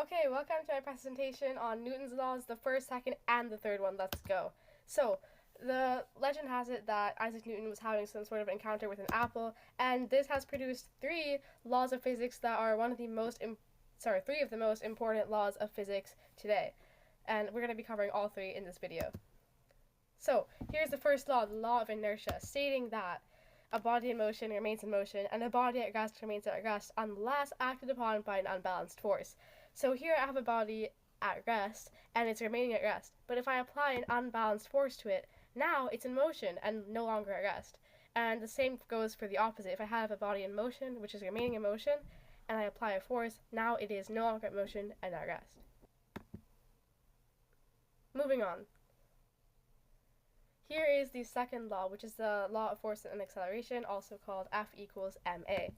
Okay, welcome to my presentation on Newton's laws, the first, second, and the third one. Let's go. So, the legend has it that Isaac Newton was having some sort of encounter with an apple, and this has produced three laws of physics that are three of the most important laws of physics today. And we're going to be covering all three in this video. So, here's the first law, the law of inertia, stating that a body in motion remains in motion, and a body at rest remains at rest unless acted upon by an unbalanced force. So here I have a body at rest, and it's remaining at rest. But if I apply an unbalanced force to it, now it's in motion and no longer at rest. And the same goes for the opposite. If I have a body in motion, which is remaining in motion, and I apply a force, now it is no longer at motion and at rest. Moving on. Here is the second law, which is the law of force and acceleration, also called F equals ma.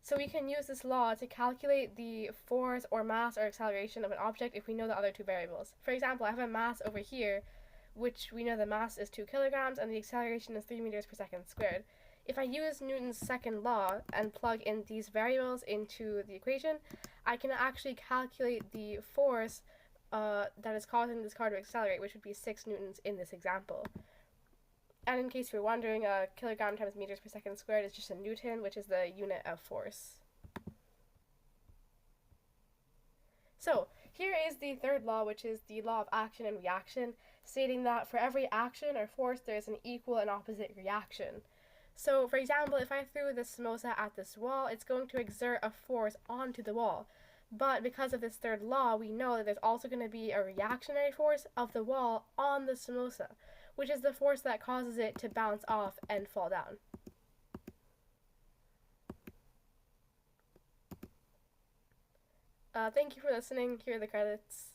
So we can use this law to calculate the force or mass or acceleration of an object if we know the other two variables. For example, I have a mass over here, which we know the mass is 2 kilograms and the acceleration is 3 meters per second squared. If I use Newton's second law and plug in these variables into the equation, I can actually calculate the force that is causing this car to accelerate, which would be 6 newtons in this example. And in case you're wondering, kilogram times meters per second squared is just a newton, which is the unit of force. So, here is the third law, which is the law of action and reaction, stating that for every action or force, there is an equal and opposite reaction. So, for example, if I threw this samosa at this wall, it's going to exert a force onto the wall. But because of this third law, we know that there's also going to be a reactionary force of the wall on the samosa, which is the force that causes it to bounce off and fall down. Thank you for listening. Here are the credits.